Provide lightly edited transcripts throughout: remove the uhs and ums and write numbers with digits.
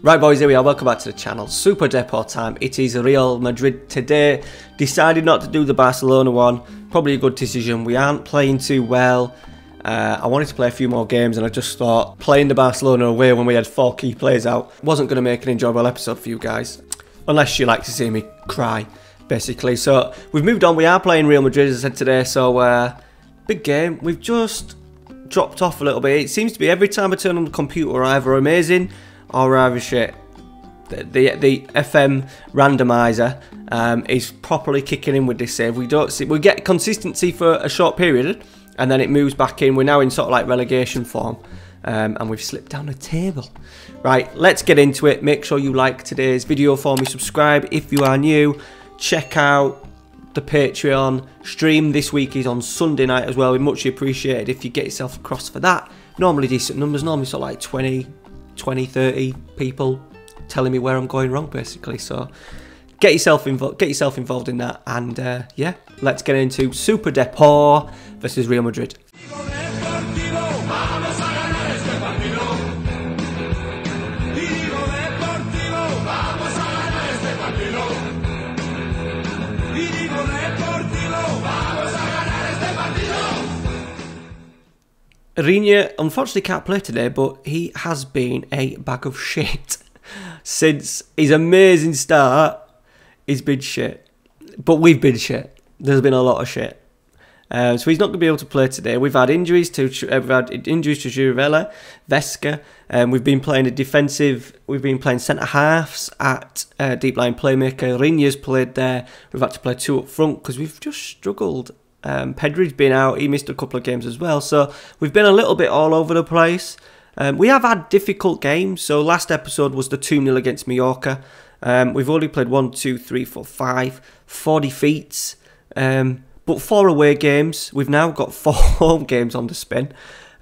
Right boys, here we are, welcome back to the channel. Super Depor time. It is Real Madrid today. Decided not to do the Barcelona one. Probably a good decision. We aren't playing too well. I wanted to play a few more games and I just thought playing the Barcelona away when we had 4 key players out wasn't going to make an enjoyable episode for you guys. Unless you like to see me cry, basically. So we've moved on. We are playing Real Madrid, as I said today. So big game. We've just dropped off a little bit. It seems to be every time I turn on the computer, either amazing or either shit. The FM randomizer is properly kicking in with this save. We get consistency for a short period, and then it moves back in. We're now in sort of like relegation form, and we've slipped down the table. Right, let's get into it. Make sure you like today's video for me. Subscribe if you are new. Check out the Patreon stream. This week is on Sunday night as well. We'd much appreciated if you get yourself across for that. Normally decent numbers. Normally sort of like 20, 30 people telling me where I'm going wrong, basically. So get yourself involved in that, and yeah, let's get into Super Depor versus Real Madrid. Reignite unfortunately can't play today, but he has been a bag of shit. Since his amazing start, he's been shit. But we've been shit. There's been a lot of shit. So he's not going to be able to play today. We've had injuries to Chirivella, Vesca. We've been playing a defensive. We've been playing centre halves at deep line playmaker. Reignite's played there. We've had to play 2 up front because we've just struggled. Pedri's been out. He missed a couple of games as well. So we've been a little bit all over the place. We have had difficult games. So last episode was the 2-0 against Mallorca. We've only played 1, 2, 3, 4, 5, 4 defeats. But 4 away games. We've now got 4 home games on the spin.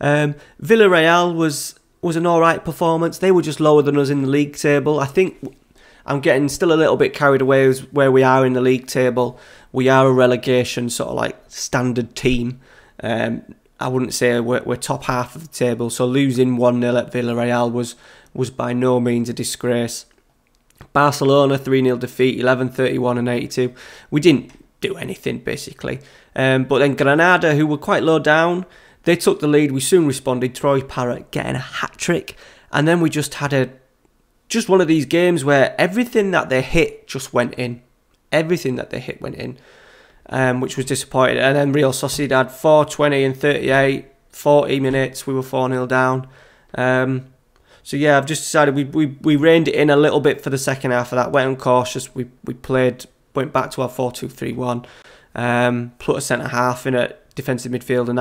Villarreal was an alright performance. They were just lower than us in the league table. I think I'm getting still a little bit carried away with where we are in the league table. We are a relegation sort of like standard team. I wouldn't say we're top half of the table. So losing 1-0 at Villarreal was by no means a disgrace. Barcelona 3-0 defeat, 11-31 and 82. We didn't do anything basically. But then Granada, who were quite low down, they took the lead. We soon responded. Troy Parrott getting a hat-trick. And then we just had just one of these games where everything that they hit just went in. Everything that they hit went in, which was disappointing. And then Real Sociedad 4-20 and 38, 40 minutes, we were 4-0 down. So yeah, I've just decided we reined it in a little bit for the second half of that. Went uncautious. We went back to our 4-2-3-1. Put a centre half in at defensive midfield, and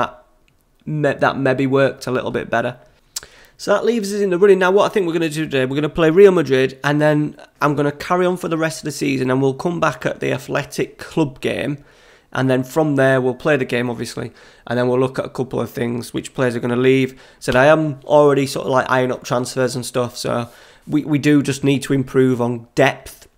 that maybe worked a little bit better. So that leaves us in the running. Now what I think we're going to do today, we're going to play Real Madrid, and then I'm going to carry on for the rest of the season, and we'll come back at the Athletic Club game, and then from there we'll play the game obviously, and then we'll look at a couple of things, which players are going to leave. So I am already sort of like eyeing up transfers and stuff, so we do just need to improve on depth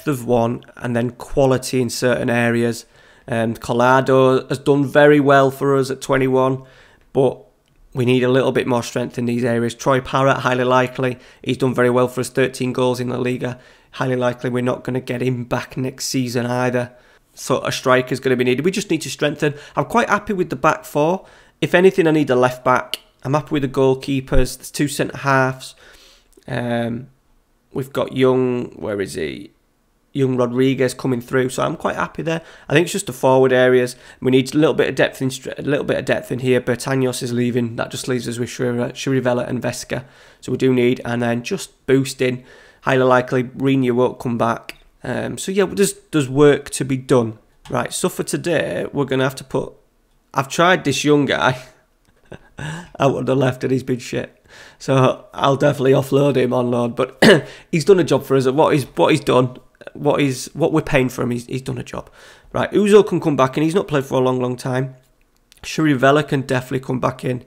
of one, and then quality in certain areas. Collado has done very well for us at 21, but we need a little bit more strength in these areas. Troy Parrott, highly likely. He's done very well for us, 13 goals in the Liga. Highly likely we're not going to get him back next season either. So a striker's going to be needed. We just need to strengthen. I'm quite happy with the back 4. If anything, I need a left back. I'm happy with the goalkeepers. There's 2 centre halves. We've got young Rodriguez coming through, so I'm quite happy there. I think it's just the forward areas. We need a little bit of depth in here. Bertaños is leaving. That just leaves us with Chirivella and Vesca. So we do need, and then just boosting. Highly likely Reignite won't come back. So yeah, there's work to be done. Right, so for today we're gonna have to put. I've tried this young guy out on the left, and he's been shit. So I'll definitely offload him on loan. But he's done a job for us. What he's done. What we're paying for him, he's done a job. Right, Uzo can come back in. He's not played for a long time. Chirivella can definitely come back in.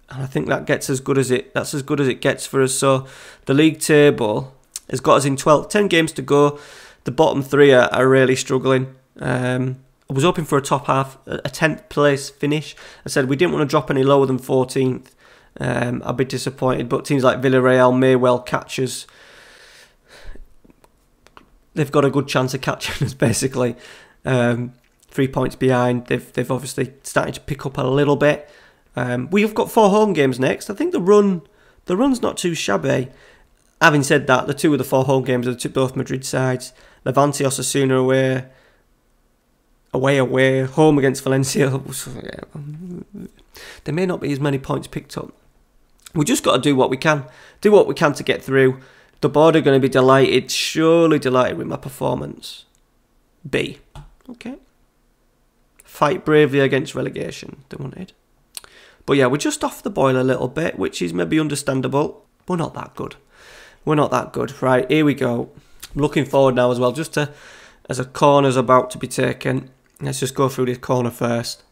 And I think that gets as good as it gets for us. So the league table has got us in 10 games to go. The bottom 3 are really struggling. I was hoping for a top half, a 10th place finish. I said we didn't want to drop any lower than 14th. I'd be disappointed. But teams like Villarreal may well catch us. They've got a good chance of catching us, basically. 3 points behind. They've obviously started to pick up a little bit. We've got 4 home games next. I think the run's not too shabby. Having said that, the 2 of the 4 home games are to both Madrid sides. Levante, Osasuna away, home against Valencia. There may not be as many points picked up. We just got to do what we can. Do what we can to get through. The board are going to be delighted, surely delighted with my performance. B. Okay. Fight bravely against relegation, they wanted. But yeah, we're just off the boil a little bit, which is maybe understandable. We're not that good. We're not that good. Right, here we go. I'm looking forward now as well, just to, as a corner's about to be taken. Let's just go through this corner first.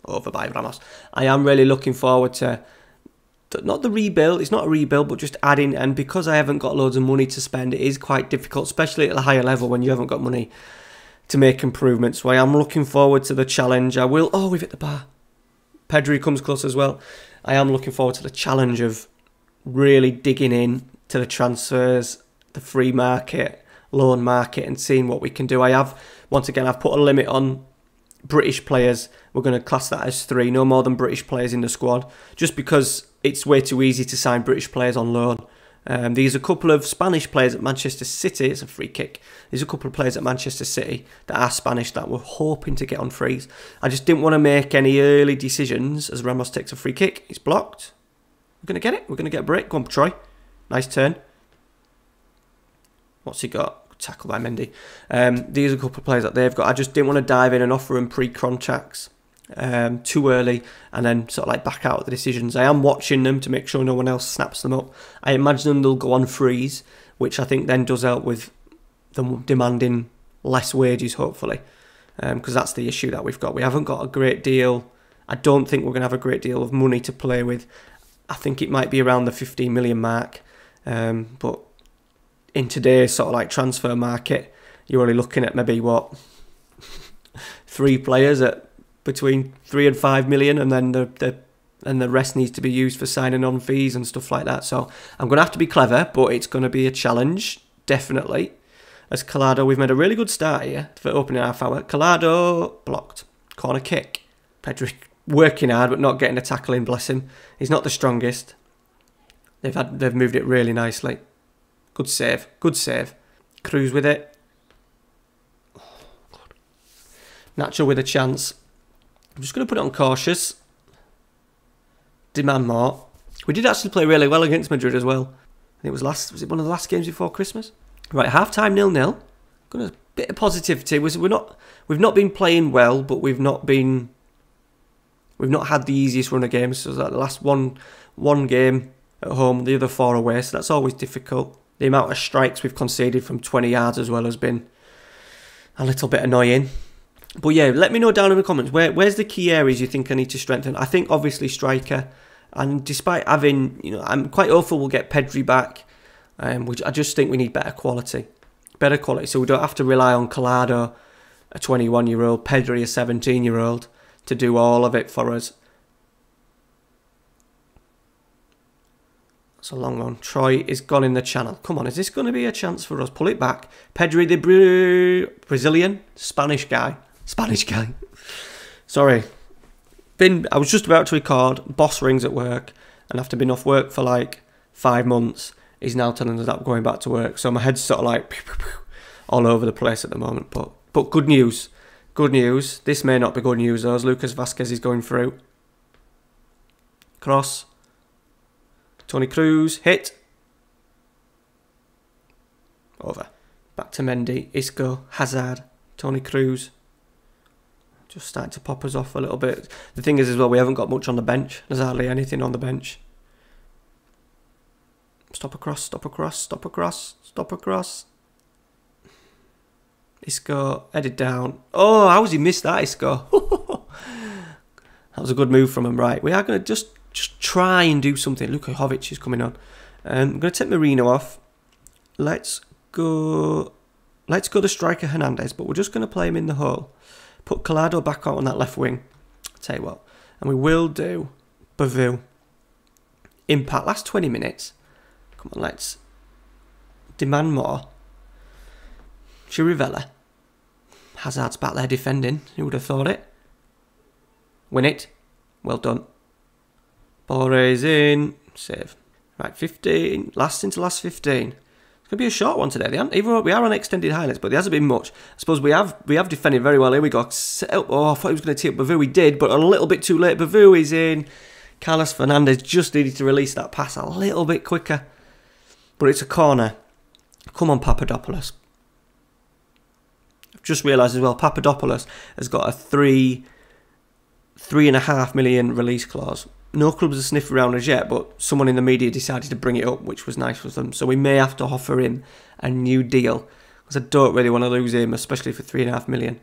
Over by Ramos. I am really looking forward to, not the rebuild, it's not a rebuild, but just adding, and because I haven't got loads of money to spend, it is quite difficult, especially at a higher level when you haven't got money to make improvements. So I am looking forward to the challenge. I will, oh, we've hit the bar. Pedri comes close as well. I am looking forward to the challenge of really digging in to the transfers, the free market, loan market, and seeing what we can do. I have, once again, I've put a limit on British players. We're going to class that as 3, no more than British players in the squad, just because it's way too easy to sign British players on loan. There's a couple of Spanish players at Manchester City. It's a free kick. There's a couple of players at Manchester City that are Spanish that we're hoping to get on frees. I just didn't want to make any early decisions as Ramos takes a free kick. It's blocked. We're going to get it. We're going to get a break. Go on, Troy. Nice turn. What's he got? Tackled by Mendy. These are a couple of players that they've got. I just didn't want to dive in and offer them pre-contracts too early and then sort of like back out of the decisions. I am watching them to make sure no one else snaps them up. I imagine they'll go on freeze, which I think then does help with them demanding less wages, hopefully, because that's the issue that we've got. We haven't got a great deal. I don't think we're going to have a great deal of money to play with. I think it might be around the 15 million mark, but in today's sort of like transfer market, you're only looking at maybe what 3 players at between 3 and 5 million, and then the rest needs to be used for signing on fees and stuff like that. So I'm going to have to be clever, but it's going to be a challenge, definitely. As Collado, we've made a really good start here for opening half hour. Collado blocked, corner kick. Pedri working hard but not getting a tackle in. Bless him. He's not the strongest. They've moved it really nicely. Good save. Good save. Cruz with it. Oh, God. Nacho with a chance. I'm just going to put it on cautious. Demand more. We did actually play really well against Madrid as well. I think was it one of the last games before Christmas? Right, half time 0-0. Got a bit of positivity. We've not been playing well, but we've not had the easiest run of games. So that the last one game at home, the other 4 away. So that's always difficult. The amount of strikes we've conceded from 20 yards as well has been a little bit annoying. But yeah, let me know down in the comments, where's the key areas you think I need to strengthen? I think obviously striker, and despite having, I'm quite hopeful we'll get Pedri back, which I just think we need better quality, so we don't have to rely on Collado, a 21-year-old, Pedri, a 17-year-old, to do all of it for us. That's a long one. Troy is gone in the channel. Come on, is this going to be a chance for us? Pull it back. Pedri, the Brazilian, Spanish guy. Sorry. I was just about to record. Boss rings at work, and after being off work for like 5 months, he's now telling us that I'm going back to work. So my head's sort of like all over the place at the moment. But good news. Good news. This may not be good news though, as Lucas Vazquez is going through. Cross. Toni Kroos. Hit. Over. Back to Mendy. Isco. Hazard. Toni Kroos. Just starting to pop us off a little bit. The thing is as well, we haven't got much on the bench. There's hardly anything on the bench. Stop across, stop across, stop across, stop across. Isco, headed down. Oh, how has he missed that, Isco? That was a good move from him. Right, we are going to just try and do something. Luka Jovic is coming on. I'm going to take Marino off. Let's go to striker Hernandez, but we're just going to play him in the hole. Put Collado back out on that left wing. I'll tell you what. And we will do Bavou. Impact, last 20 minutes. Come on, let's demand more. Chirivella. Hazard's back there defending. Who would have thought it? Win it. Well done. Borre's in. Save. Right, 15. Last 15. It's going to be a short one today. Even though we are on extended highlights, but there hasn't been much. I suppose we have defended very well. Here we go. Set up. Oh, I thought he was going to tee up Bavou. He did, but a little bit too late. Bavou is in. Carlos Fernandez just needed to release that pass a little bit quicker. But it's a corner. Come on, Papadopoulos. I've just realised as well, Papadopoulos has got a 3.5 million release clause. No clubs have sniffed around as yet, but someone in the media decided to bring it up, which was nice for them. So we may have to offer him a new deal, because I don't really want to lose him, especially for 3.5 million.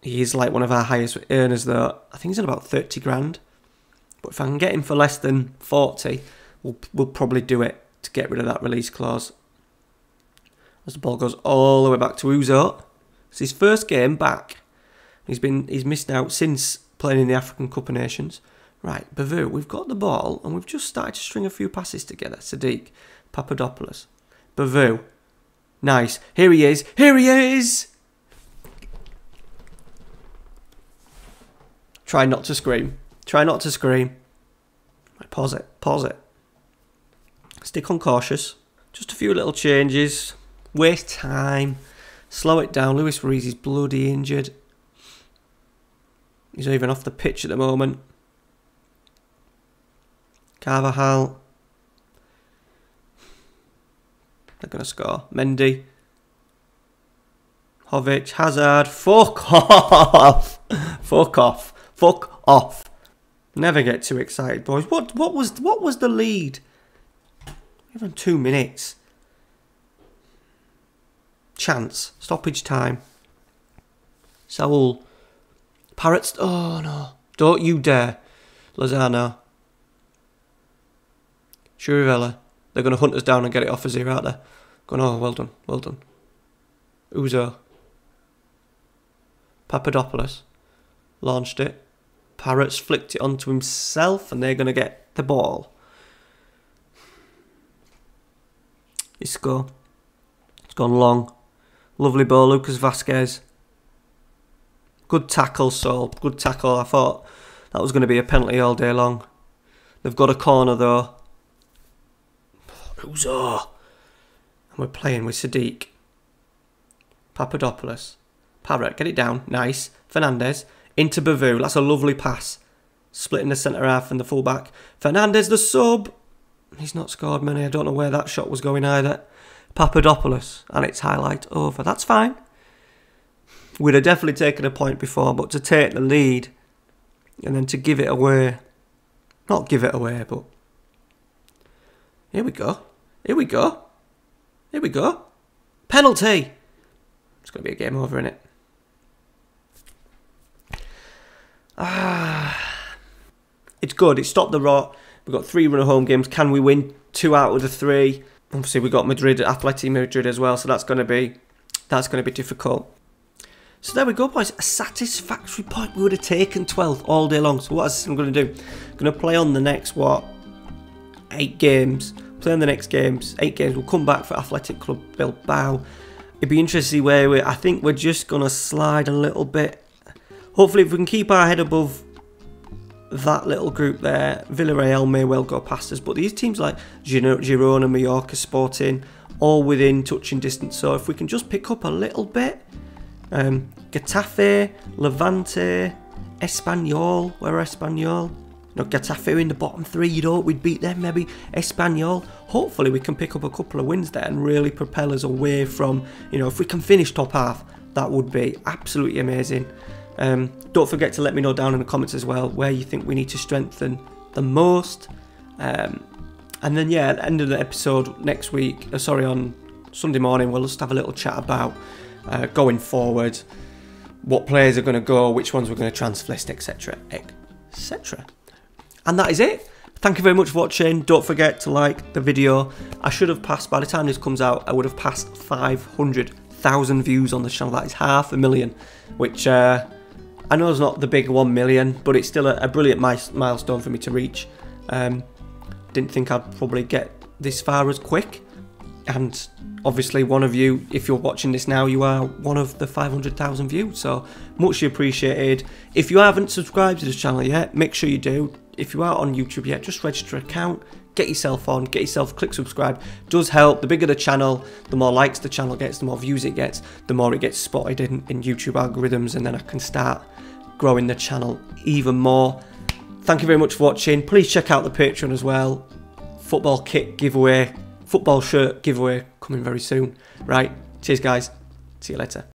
He is like one of our highest earners, though. I think he's on about 30 grand. But if I can get him for less than 40, we'll probably do it to get rid of that release clause. As the ball goes all the way back to Uzo. It's his first game back. He's missed out since playing in the African Cup of Nations. Right, Bavou, we've got the ball and we've just started to string a few passes together. Sadiq, Papadopoulos, Bavou. Nice. Here he is. Here he is! Try not to scream. Try not to scream. Right, pause it. Pause it. Stick on cautious. Just a few little changes. Waste time. Slow it down. Luis Ruiz is bloody injured. He's not even off the pitch at the moment. Carvajal. They're going to score. Mendy. Jovic. Hazard. Fuck off. Fuck off. Fuck off. Never get too excited, boys. What was the lead? Even 2 minutes. Chance. Stoppage time. Saul. Parrots. Oh no. Don't you dare. Lozano. Chirivella. They're going to hunt us down and get it off us here, aren't they? Going, oh, well done. Well done. Uzo. Papadopoulos. Launched it. Parrots flicked it onto himself and they're going to get the ball. Isco. It's gone long. Lovely ball, Lucas Vasquez. Good tackle, Sol. Good tackle. I thought that was going to be a penalty all day long. They've got a corner though. Uzo. And we're playing with Sadiq. Papadopoulos. Parrot, get it down. Nice. Fernandez. Into Bavou. That's a lovely pass. Splitting the centre half and the full back. Fernandez, the sub. He's not scored many. I don't know where that shot was going either. Papadopoulos. And it's highlight over. That's fine. We'd have definitely taken a point before, but to take the lead and then to give it away. Not give it away, but... Here we go. Here we go. Here we go. Penalty. It's going to be a game over, innit? It's good. It stopped the rot. We've got 3 run of home games. Can we win 2 out of the 3? Obviously, we've got Madrid, Athletic Madrid as well, so that's going to be difficult. So there we go, boys. A satisfactory point. We would have taken 12th all day long. So what I'm going to do? I'm going to play on the next 8 games. Play on the next games. 8 games. We'll come back for Athletic Club Bilbao. It'd be interesting to see where I think we're just going to slide a little bit. Hopefully, if we can keep our head above that little group there, Villarreal may well go past us. But these teams like Girona, Mallorca, Sporting, all within touching distance. So if we can just pick up a little bit, Getafe, Levante, Espanyol. Where are Espanyol? No, Getafe in the bottom 3. We'd beat them maybe. Espanyol. Hopefully, we can pick up a couple of wins there and really propel us away from. If we can finish top half, that would be absolutely amazing. Don't forget to let me know down in the comments as well where you think we need to strengthen the most. And then, yeah, at the end of the episode next week, on Sunday morning, we'll just have a little chat about going forward, what players are going to go, which ones we're going to transfer list, etc, etc. And that is it. Thank you very much for watching. Don't forget to like the video. I should have passed, by the time this comes out, I would have passed 500,000 views on the channel. That is 500,000, which... I know it's not the big 1 million, but it's still a brilliant milestone for me to reach. Didn't think I'd probably get this far as quick. And obviously one of you, if you're watching this now, you are one of the 500,000 views, so much appreciated. If you haven't subscribed to this channel yet, make sure you do. If you are on YouTube yet, just register an account, get yourself on, click subscribe. Does help. The bigger the channel, the more likes the channel gets, the more views it gets, the more it gets spotted in YouTube algorithms, and then I can start growing the channel even more. Thank you very much for watching. Please check out the Patreon as well. Football kit giveaway, football shirt giveaway coming very soon. Right, cheers guys, see you later.